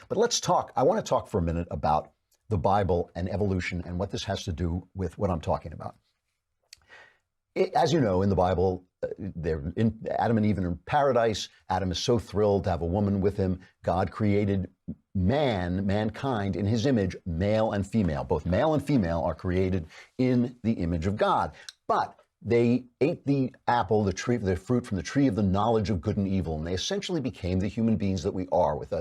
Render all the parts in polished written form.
But I want to talk for a minute about the Bible and evolution and what this has to do with what I'm talking about. As you know, in the Bible, Adam and Eve are in paradise. Adam is so thrilled to have a woman with him. God created mankind in his image, male and female. Both male and female are created in the image of God. But they ate the fruit from the tree of the knowledge of good and evil, and they essentially became the human beings that we are, with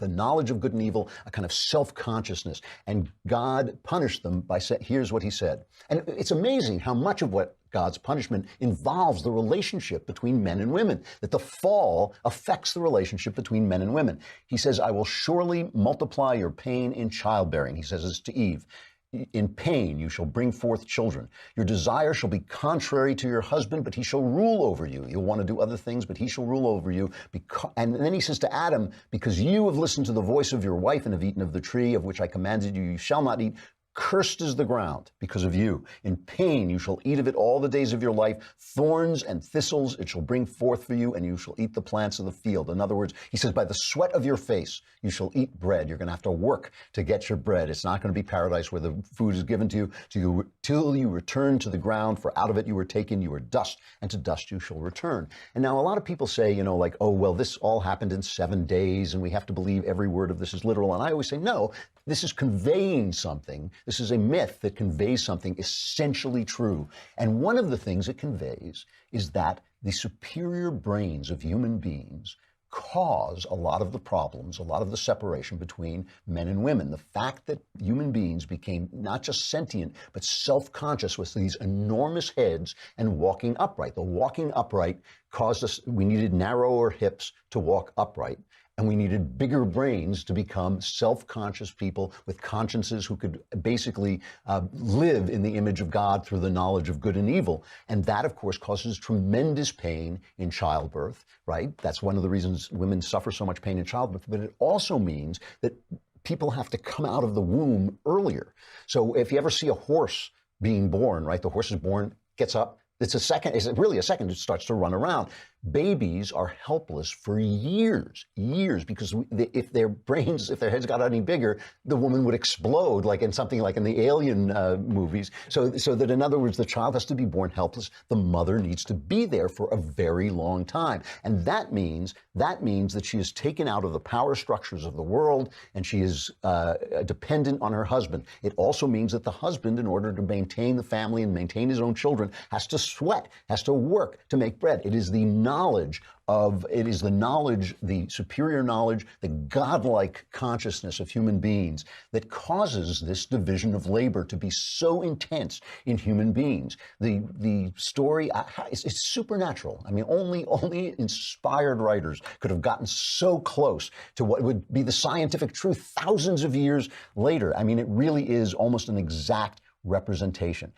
a knowledge of good and evil, a kind of self-consciousness. And God punished them by saying, here's what he said. And it's amazing how much of what God's punishment involves the relationship between men and women, that the fall affects the relationship between men and women. He says, I will surely multiply your pain in childbearing. He says this to Eve. In pain you shall bring forth children. Your desire shall be contrary to your husband, but he shall rule over you. You'll want to do other things, but he shall rule over you. And then he says to Adam, because you have listened to the voice of your wife and have eaten of the tree of which I commanded you, you shall not eat. Cursed is the ground because of you. In pain you shall eat of it all the days of your life. Thorns and thistles it shall bring forth for you, and you shall eat the plants of the field. In other words, he says, by the sweat of your face you shall eat bread. You're going to have to work to get your bread. It's not going to be paradise where the food is given to you till you return to the ground, for out of it you were taken. You are dust, and to dust you shall return. And now a lot of people say, like, oh, well, this all happened in 7 days, and we have to believe every word of this is literal. And I always say, no, this is conveying something. This is a myth that conveys something essentially true. And one of the things it conveys is that the superior brains of human beings cause a lot of the problems, a lot of the separation between men and women. The fact that human beings became not just sentient, but self-conscious with these enormous heads and walking upright. The walking upright caused us, we needed narrower hips to walk upright. And we needed bigger brains to become self-conscious people with consciences who could basically live in the image of God through the knowledge of good and evil. And that, of course, causes tremendous pain in childbirth, right? That's one of the reasons women suffer so much pain in childbirth. But it also means that people have to come out of the womb earlier. So if you ever see a horse being born, right, the horse is born, gets up, it's really a second, it starts to run around. Babies are helpless for years, because if their heads got any bigger, the woman would explode, like in something like in the Alien movies. So that, in other words, the child has to be born helpless. The mother needs to be there for a very long time. And that means that she is taken out of the power structures of the world, and she is dependent on her husband. It also means that the husband, in order to maintain the family and maintain his own children, has to sweat, has to work to make bread. It is the superior knowledge, the godlike consciousness of human beings that causes this division of labor to be so intense in human beings. The story, it's supernatural. I mean, only inspired writers could have gotten so close to what would be the scientific truth thousands of years later. I mean, it really is almost an exact representation.